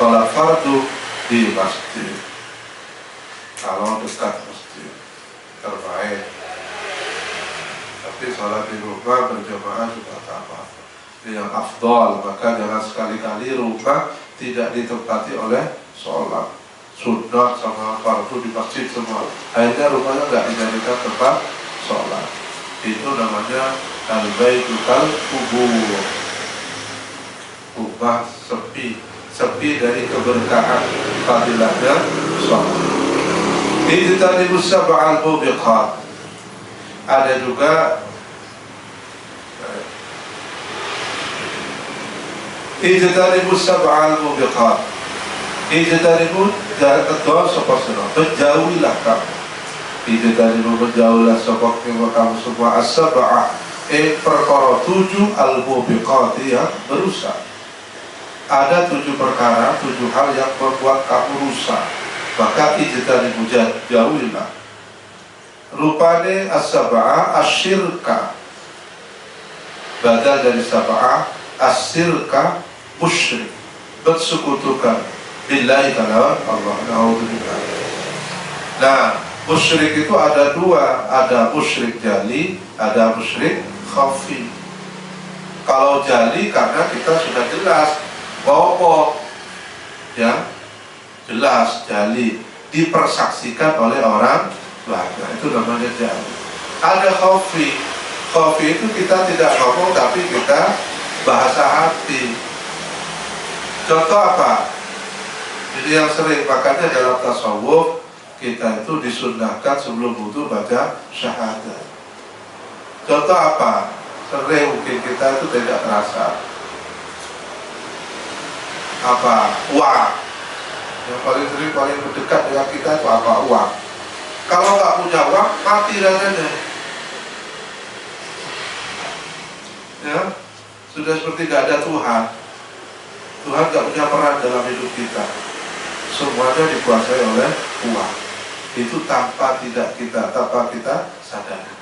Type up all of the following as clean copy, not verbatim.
sholat fardu di masjid. Kalau dekat masjid terbaik. Tapi sholat di rumah berjamaah juga tak apa-apa. Yang afdal, maka jangan sekali-kali rumah tidak ditempati oleh sholat sunnah sama fardu di masjid semua. Akhirnya rumahnya nggak dijadikan tempat sholat. Itu namanya al-baitul kubur. Rumah sepi dari keberkahan fadilahnya sholat. Ijtanibus sab'al mubiqat. Ada juga ijtanibus sab'al mubiqat. Ijtanibus jarak kedua sopasana. Menjauhilah kamu. Ijtanibus menjauhilah sopasana kamu semua as-sab'ah. Perkara 7 al-mubiqat yang merusak. Ada 7 perkara, 7 hal yang membuat kamu rusak. Maka ijtanibus jauhilah. Rupane as-sab'ah asyirka. Badal dari sab'ah asyirka musyrik. Bersekutukan billahi ta'ala Allah. Na'udzubillah. Nah, musyrik itu ada 2. Ada musyrik jali, ada musyrik khafi. Kalau jali karena kita sudah jelas bahwa ya jelas jali dipersaksikan oleh orang banyak, itu namanya jali. Ada khafi. Khafi itu kita tidak ngomong tapi kita bahasa hati. Contoh apa? Jadi yang sering, makanya dalam tasawuf kita itu disunnahkan sebelum wudu baca syahadat. Contoh apa? Sering mungkin kita itu tidak terasa. Apa? Uang. Yang paling sering, paling dekat dengan kita itu apa? Uang. Kalau nggak punya uang, mati rasanya. Ya, sudah seperti nggak ada Tuhan. Tuhan nggak punya peran dalam hidup kita. Semuanya dikuasai oleh uang. Itu tanpa kita sadari.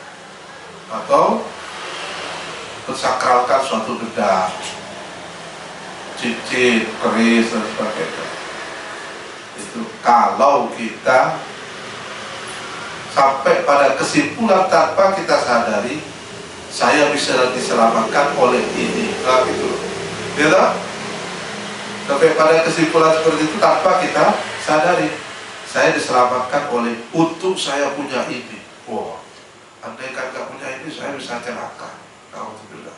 Atau mensakralkan suatu benda, cincin, keris dan sebagainya. Itu kalau kita sampai pada kesimpulan tanpa kita sadari, saya bisa diselamatkan oleh ini, nah gitu, ya. Sampai pada kesimpulan seperti itu tanpa kita sadari, saya diselamatkan oleh untuk saya punya ini. Wow, andai kan gak punya ini, saya bisa celaka. Alhamdulillah.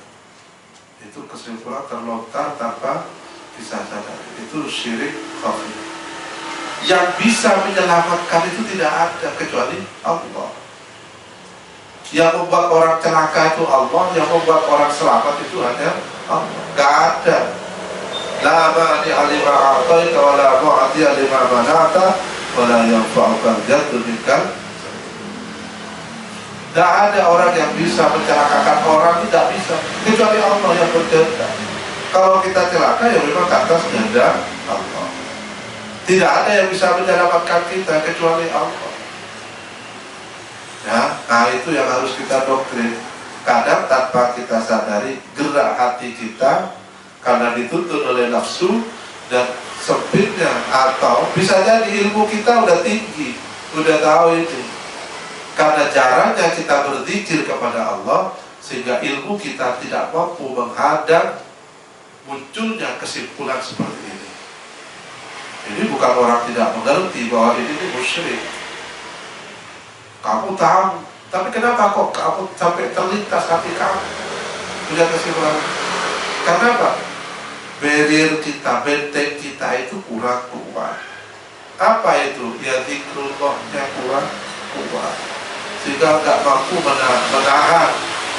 Itu kesimpulan terlontar tanpa bisa sadari. Itu syirik khafi. Yang bisa menyelamatkan itu tidak ada kecuali Allah. Yang membuat orang celaka itu Allah, yang membuat orang selamat itu hanya Allah. Gak ada. La mani alima a'taita wa la mu'ati alima mana'ta wa la yanfa'uka jaddu minkan. Gak ada orang yang bisa mencelakakan orang, tidak bisa kecuali Allah yang berkehendak. Kalau kita celaka ya memang atas kehendak Allah. Tidak ada yang bisa menyelamatkan kita kecuali Allah. Ya, nah itu yang harus kita doktrin. Kadang tanpa kita sadari gerak hati kita karena dituntun oleh nafsu dan sempitnya, atau bisa jadi ilmu kita udah tinggi, udah tahu ini. Karena jarangnya kita berzikir kepada Allah sehingga ilmu kita tidak mampu menghadang munculnya kesimpulan seperti ini. Jadi bukan orang tidak mengerti bahwa ini musyrik. Kamu tahu, tapi kenapa kok kamu sampai terlintas hati kamu punya kesimpulan? Karena apa? Barrier kita, benteng kita itu kurang kuat. Apa itu? Ya zikrullahnya kurang kuat, sehingga nggak mampu menahan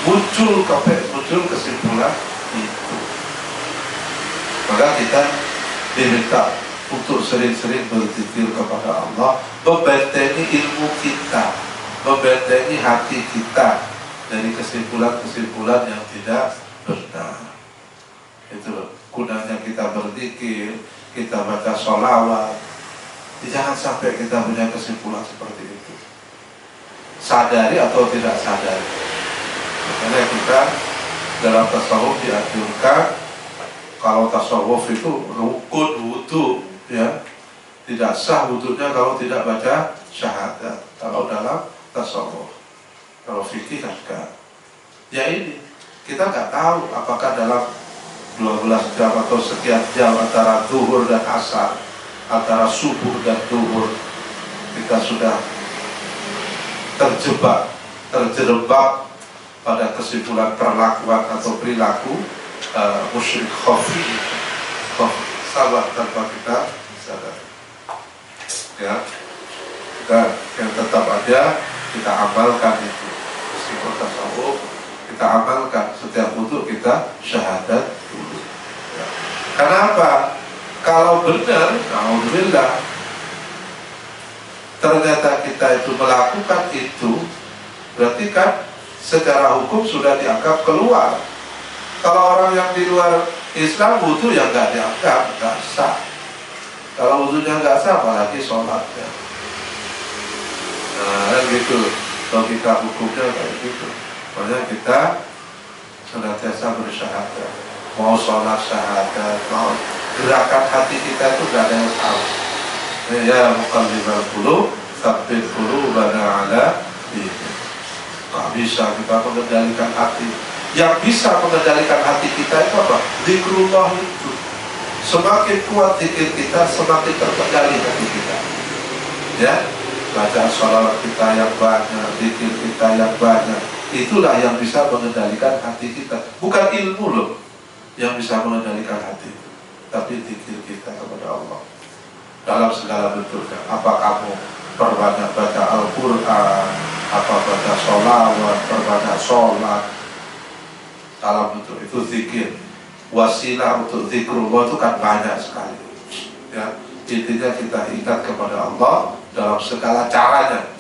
muncul kesimpulan itu. Maka kita diminta untuk sering-sering berzikir kepada Allah, membentengi ilmu kita, membentengi hati kita dari kesimpulan-kesimpulan yang tidak benar. Itu gunanya kita berzikir, kita baca sholawat. Jangan sampai kita punya kesimpulan seperti itu, sadari atau tidak sadari. Makanya kita dalam tasawuf dianjurkan, kalau tasawuf itu rukun wudu ya, tidak sah wudhunya kalau tidak baca syahadat. Kalau dalam tasawuf, kalau fikih kan enggak. Ya ini, kita nggak tahu apakah dalam 12 jam atau sekian jam antara zuhur dan asar, antara subuh dan zuhur, kita sudah terjebak pada kesimpulan perlakuan atau perilaku musyrik khafi, sahabat tanpa kita sadar. Ya, dan yang tetap ada kita amalkan itu, meskipun tasawuf kita amalkan setiap wudhu kita syahadat dulu. Ya. Kenapa? Kalau benar, alhamdulillah, ternyata kita itu melakukan itu, berarti kan secara hukum sudah dianggap keluar. Kalau orang yang di luar Islam wudhu yang nggak dianggap, nggak sah. Kalau wudhunya nggak sah, apalagi sholatnya. Nah, gitu. Logika hukumnya kayak gitu. Makanya kita senantiasa bersyahadat. Mau sholat syahadat, mau gerakan hati kita itu nggak ada yang salah. Ya muqallibal qulub, tsabbit qulubana ala dinik. Nggak bisa kita mengendalikan hati. Yang bisa mengendalikan hati kita itu apa? Zikrullah itu. Semakin kuat zikir kita, semakin terkendali hati kita. Ya, baca sholawat kita yang banyak, zikir kita yang banyak. Itulah yang bisa mengendalikan hati kita. Bukan ilmu loh yang bisa mengendalikan hati, tapi zikir kita kepada Allah dalam segala bentuknya. Apa kamu perbanyak baca Al-Quran, apa baca sholawat, perbanyak sholat, dalam bentuk itu zikir. Wasilah untuk zikrullah itu kan banyak sekali. Ya, intinya kita ingat kepada Allah dalam segala caranya,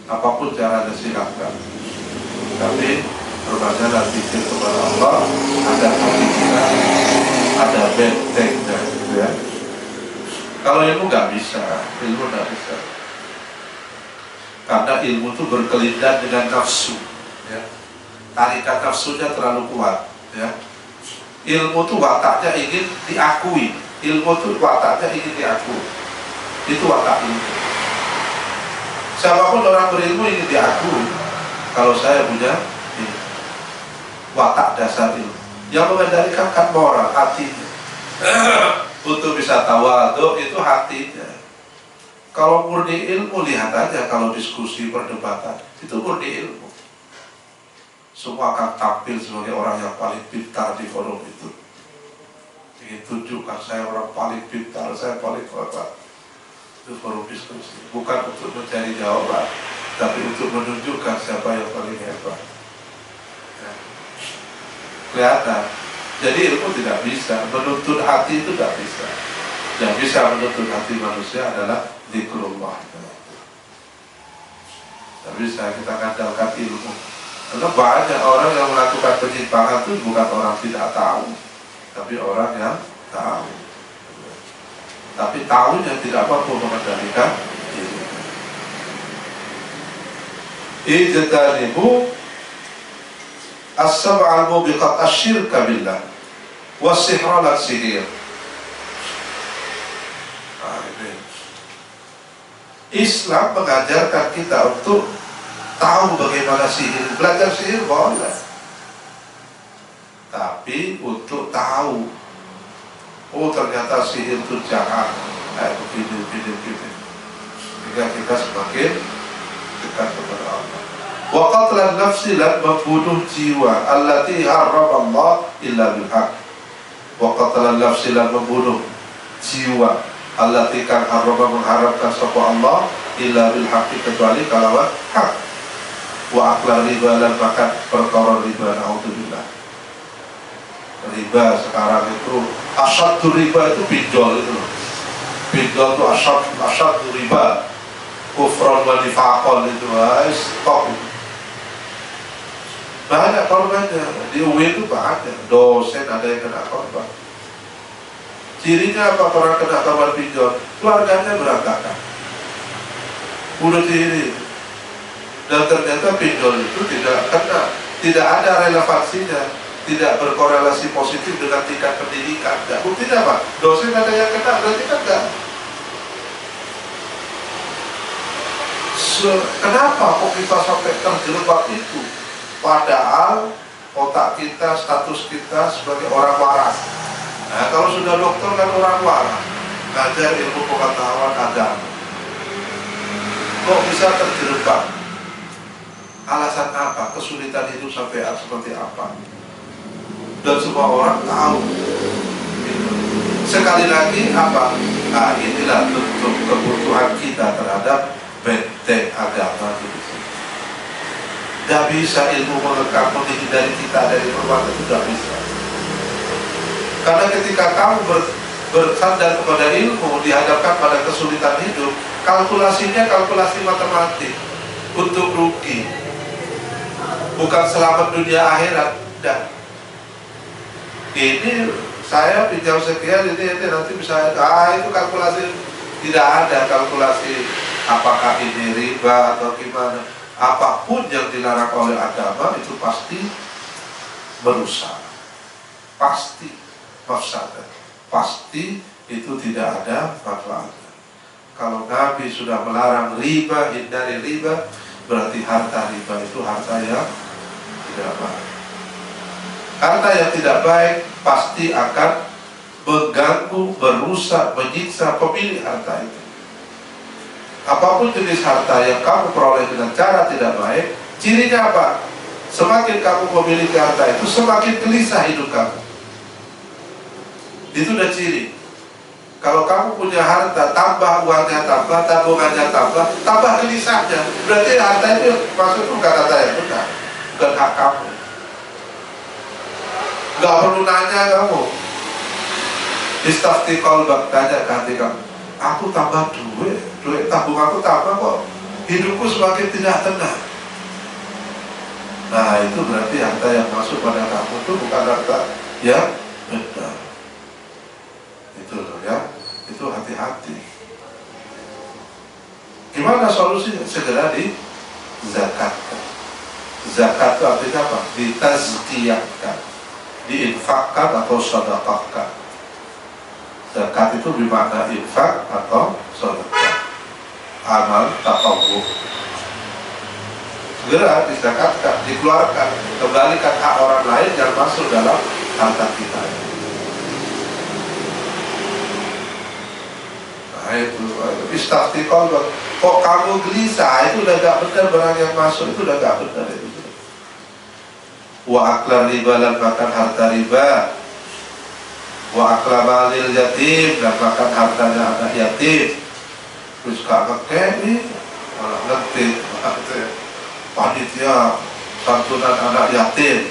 apapun caranya silakan. Tapi berbanyaklah zikir kepada Allah, ada hati kita, ada bentengnya, gitu ya. Kalau ilmu nggak bisa, karena ilmu itu berkelindan dengan nafsu, ya. Tarikan nafsunya terlalu kuat, ya. Ilmu itu wataknya ingin diakui, itu watak ilmu. Siapapun orang berilmu ingin diakui. Kalau saya punya ilmu, watak dasar ilmu yang mengendalikan kan moral, hatinya. Untuk bisa tawadhu itu hatinya. Kalau murni ilmu, lihat aja kalau diskusi perdebatan itu murni ilmu, semua akan tampil sebagai orang yang paling pintar di forum itu. Ingin tunjukkan saya orang paling pintar, saya paling hebat. Itu forum diskusi, bukan untuk mencari jawaban, tapi untuk menunjukkan siapa yang paling hebat. Ya. Kelihatan. Jadi ilmu tidak bisa menuntun hati, itu tidak bisa. Yang bisa menuntun hati manusia adalah zikrullah. Tidak bisa kita kandalkan ilmu. Karena banyak orang yang melakukan penyimpangan itu bukan orang tidak tahu, tapi orang yang tahu. Tapi tahunya tidak mampu mengendalikan ilmu. Ijtanibu as-sab'al mubiqat asyirka billah was-sihra lan sihir. Islam mengajarkan kita untuk tahu bagaimana sihir. Belajar sihir boleh, tapi untuk tahu, oh ternyata sihir itu jahat, begini. Sehingga kita semakin dekat kepada Allah. Wa qatlan nafsi, lan membunuh jiwa, allati harramallah illa bilhaq. Wa qatlan nafsi, lan membunuh jiwa, allati kan harrama, mengharamkan sapa Allah, illa bilhaq, kecuali kalawan hak. Wa akla riba, lan makan perkara riba, naudzubillah. Riba sekarang itu asyaddu riba itu pinjol itu. Pinjol itu asyaddu riba. Kufran wa nifaqan itu, stop. Banyak korbannya di UI itu, banyak dosen ada yang kena korban. Cirinya apa orang kena korban pinjol? Keluarganya berantakan, bunuh diri. Dan ternyata pinjol itu tidak ada relevansinya, tidak berkorelasi positif dengan tingkat pendidikan. Buktinya apa? Dosen ada yang kena, berarti kan enggak. Kenapa kok kita sampai terjebak itu? Padahal otak kita, status kita sebagai orang waras. Nah, kalau sudah dokter kan orang waras, ngajar ilmu pengetahuan agama. Kok bisa terjebak? Alasan apa? Kesulitan hidup sampai seperti apa? Dan semua orang tahu. Sekali lagi apa? Nah, inilah bentuk kebutuhan kita terhadap benteng agama itu. Gak bisa ilmu mengekang menghindari kita dari perbuatan itu, gak bisa. Karena ketika kamu bersandar kepada ilmu, dihadapkan pada kesulitan hidup, kalkulasinya kalkulasi matematik untuk rugi, bukan selamat dunia akhirat. Dan ini saya pinjam sekian, ini nanti bisa, itu kalkulasi. Tidak ada kalkulasi apakah ini riba atau gimana. Apapun yang dilarang oleh agama itu pasti merusak, pasti mafsadah, pasti itu tidak ada manfaatnya. Kalau Nabi sudah melarang riba, hindari riba, berarti harta riba itu harta yang tidak baik. Harta yang tidak baik pasti akan mengganggu, merusak, menyiksa pemilik harta itu. Apapun jenis harta yang kamu peroleh dengan cara tidak baik, cirinya apa? Semakin kamu memiliki harta itu, semakin gelisah hidup kamu. Itu udah ciri. Kalau kamu punya harta, tambah uangnya tambah, tabungannya tambah gelisahnya. Berarti harta itu maksudnya bukan harta yang benar, bukan hak kamu. Gak perlu nanya kamu. Istafti qalbak, tanya ke hati kamu. Aku tambah duit tabung aku tambah kok, hidupku semakin tidak tenang. Nah, itu berarti harta yang masuk pada kamu itu bukan harta yang benar. Itu loh ya, itu hati-hati. Gimana solusinya? Segera dizakatkan. Zakat itu artinya apa? Ditazkiyahkan, diinfakkan atau sedekahkan. Zakat itu bermakna infak atau sedekah, amal tatawwu. Segera dizakatkan, dikeluarkan, kembalikan hak orang lain yang masuk dalam harta kita. Nah itu, istafti qalbak. Kok kamu gelisah? Itu udah gak benar, barang yang masuk itu udah gak benar itu. Wa akla riba, dan makan harta riba. Wa akla malil yatim, dan makan hartanya anak yatim. Terus gak ngekek nih, malah ngetik panitia santunan anak yatim,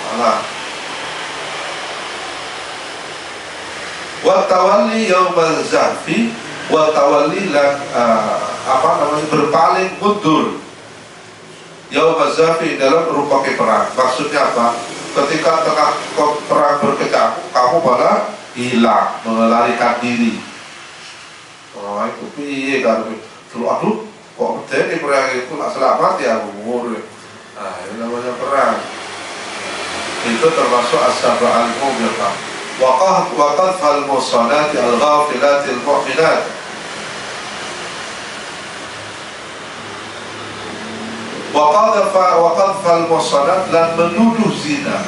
malah wa tawalli yaumal zahfi, wa tawalli berpaling mundur yaumal zahfi dalam rupa perang. Maksudnya apa? Ketika tengah perang berkecamuk, kamu malah hilang, melarikan diri. Oh itu piye kan? Aduh, kok jadi perang itu nggak selamat ya umur. Nah ini namanya perang. Itu termasuk as-sab'a al-mubiqah. Waqadh al-muhsanati al-ghafilati al-mu'minat. Waqadh al-muhsanat, dan menuduh zina.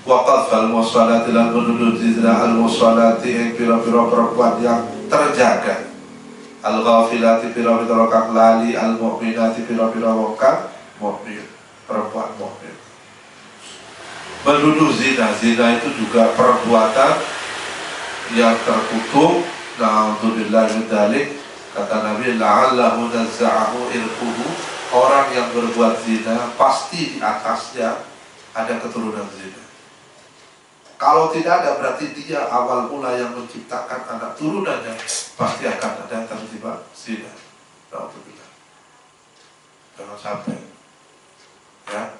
Waqadh al-muhsanati, dan menuduh zina, al-muhsanati yang pira-pira perempuan yang terjaga, al-ghafilati pira-pira kang lali, al-mu'minati pira-pira wong kang mukmin, perempuan mukmin. Menuduh zina, zina itu juga perbuatan yang terkutuk. Na'udzubillah min dzalik. Kata Nabi, la'allahu nazza'ahu irquhu, orang yang berbuat zina pasti di atasnya ada keturunan zina. Kalau tidak ada, berarti dia awal mula yang menciptakan anak turunannya pasti akan ada terlibat zina. Na'udzubillah. Jangan sampai ya,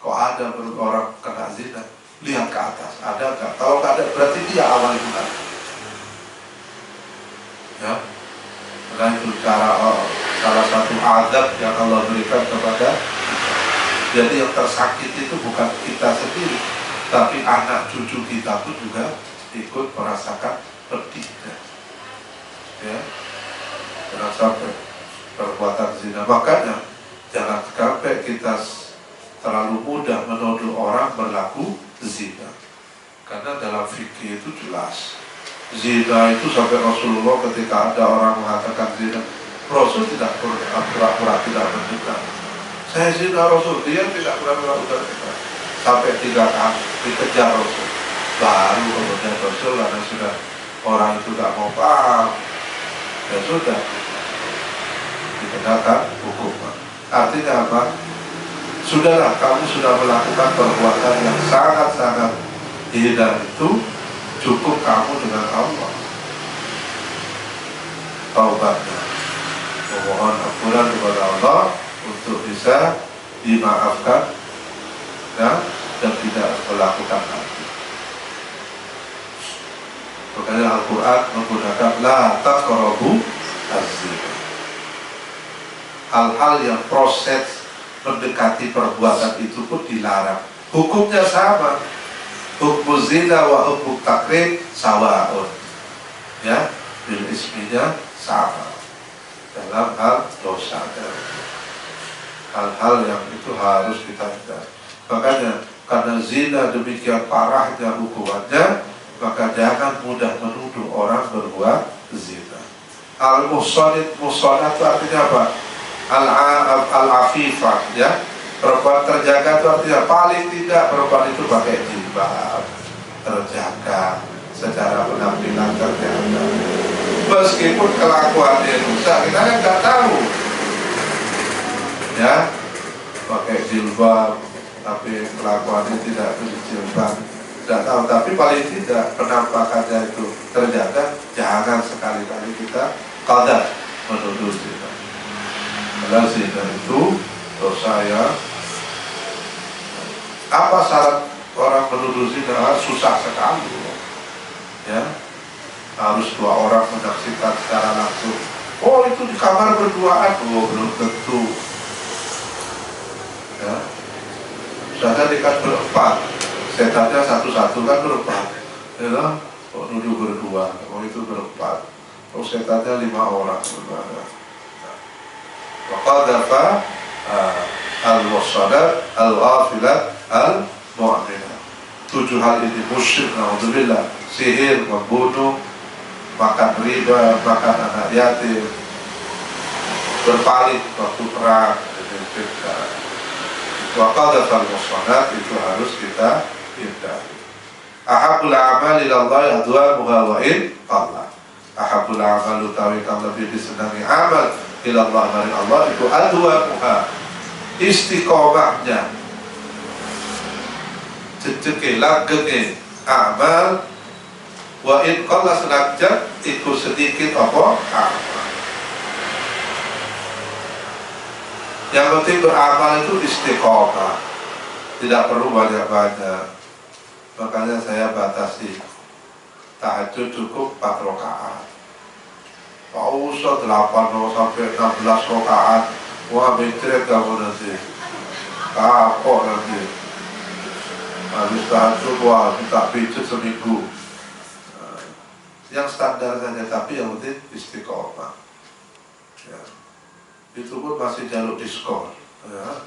kok ada orang kena zina, lihat ke atas, ada nggak? Kalau nggak ada, berarti dia awal mula. Ya. Nah itu cara salah satu adab yang Allah berikan kepada kita. Jadi yang tersakiti itu bukan kita sendiri, tapi anak cucu kita pun juga ikut merasakan pedihnya. ya, jangan sampai perbuatan zina. Makanya jangan sampai kita terlalu mudah menuduh orang berlaku zina, karena dalam fikih itu jelas zina itu sampai Rasulullah ketika ada orang mengatakan zina, Rasul tidak pura-pura tidak mendengar. Saya zina Rasul, dia tidak pura-pura mendengar. Sampai 3 kali dikejar Rasul, baru kemudian Rasul karena sudah orang itu tidak mau paham, ya sudah dikenakan hukuman. Artinya apa? Sudahlah, kamu sudah melakukan perbuatan yang sangat-sangat hina, itu cukup kamu dengan Allah taubatnya, memohon ampunan kepada Allah untuk bisa dimaafkan, ya, dan tidak melakukan lagi. Makanya Al-Quran menggunakan la taqrabu az-zina. Hal-hal yang proses mendekati perbuatan itu pun dilarang. Hukumnya sama. Hukum zina wa hukum takrib sawaun. Ya, bil isminya sama dalam hal dosa. Hal-hal yang itu harus kita hindari. Makanya karena zina demikian parahnya hukumannya, maka jangan mudah menuduh orang berbuat zina. Al-muhsanat, muhsanat itu artinya apa? Al-afifah, ya, perempuan terjaga itu artinya paling tidak perempuan itu pakai jilbab, terjaga secara penampilan terjaga. Meskipun kelakuannya rusak, kita kan nggak tahu, ya, pakai jilbab tapi kelakuannya tidak berjilbab, tidak tahu. Tapi paling tidak penampakannya itu terjaga. Jangan sekali-kali kita qadar menuduh zina. Karena zina itu dosa ya. Apa syarat orang menuduh zina? Susah sekali, ya. Harus 2 orang menyaksikan secara langsung. Oh, itu di kamar berduaan. Oh, belum tentu, ya. Misalnya dekat berempat, setannya satu-satu kan berempat, ya, kok nuduh berdua, oh itu berempat, oh setannya 5 orang sebenarnya. Maka dapat al-wassadat, al-ghafilat, al-mu'minat. 7 hal ini musyrik, na'udzubillah, sihir, membunuh, makan riba, makan anak yatim, berpaling waktu perang, waqadhafal muhsanat, itu harus kita hindari. Ahabul amal ilallah adwamuha wa in qalla. Ahabul amal utawi kang lebih disenangi amal ilallah maring Allah itu adwamuha, istiqomahnya, ceceke langgenge amal, wa in qalla senajan itu sedikit apa amal. Yang penting beramal itu istiqomah, tidak perlu banyak-banyak. Makanya saya batasi tahajud cukup 4 rakaat. Pak usah 8 sampai 16 rakaat. Wah, betret kamu nanti, kapok nanti. Habis tahajud, wah, kita pijet seminggu. Yang standar saja, tapi yang penting istiqomah, ya. Itu pun masih jalur diskon, ya.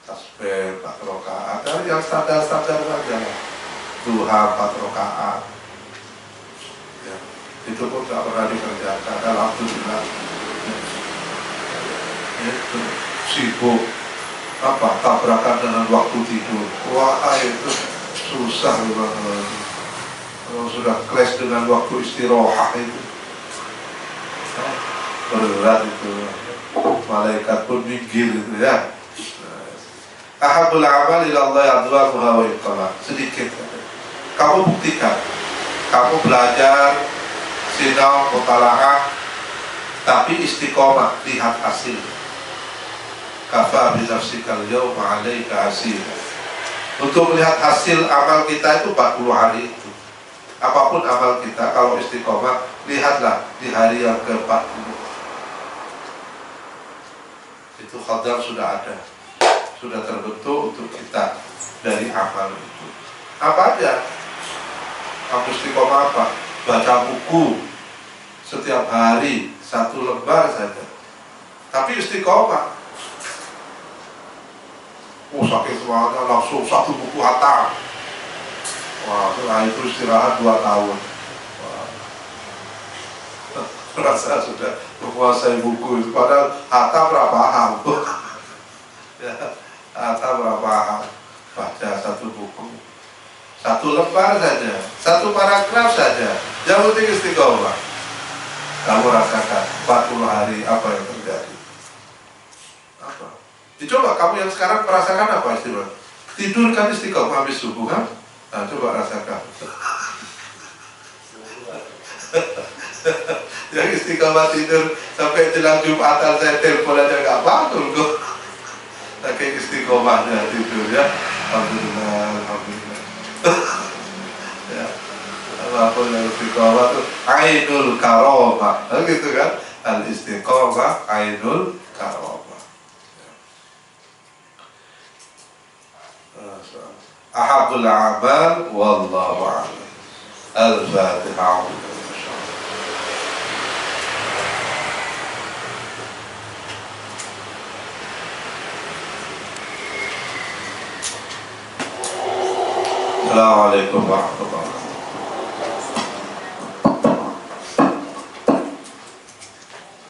Tasbih 4 rakaat, ada yang standar-standar saja, duha 4 rakaat, ya. Itu pun tak pernah dikerjakan. Alhamdulillah, itu sibuk apa tabrakan dengan waktu tidur. Wah, itu susah banget. Kalau sudah clash dengan waktu istirahat itu berat itu, malaikat pun minggir itu, ya. Ahabul amal ilallah adwamuha wa iqamah. Sedikit kamu buktikan, kamu belajar sinau mutalaah tapi istiqomah, lihat hasil. Kafa bi nafsikal yawma 'alaika hasib. Untuk melihat hasil amal kita itu 40 hari itu. Apapun amal kita, kalau istiqomah, lihatlah di hari yang ke-40. Itu khadar sudah ada, sudah terbentuk untuk kita dari amal itu. Apa aja? Kamu istiqomah apa? Baca buku, setiap hari 1 lembar saja. Tapi istiqomah. Oh, saking semangatnya langsung 1 buku hatam. Wah, setelah itu istirahat 2 tahun. Wah. Merasa sudah menguasai buku itu. Padahal hatam berapa paham. Ya, hatam berapa paham. Baca 1 buku. 1 lembar saja, 1 paragraf saja. Yang penting istiqomah. Kamu rasakan 40 hari apa yang terjadi. Apa? Dicoba kamu yang sekarang merasakan apa istiqomah? Tidur kan istiqomah habis subuh kan? Nah, coba rasakan. Yang istiqomah tidur sampai jelang Jumatan saya telepon aja gak bangun kok. Saking istiqomahnya tidur ya. Alhamdulillah, alhamdulillah. Ya, apapun yang istiqomah itu ainul karomah, gitu kan? Al istiqomah ainul karomah. Ahabul amal wallahu a'lam. Al-Fatihah. Assalamualaikum warahmatullahi wabarakatuh.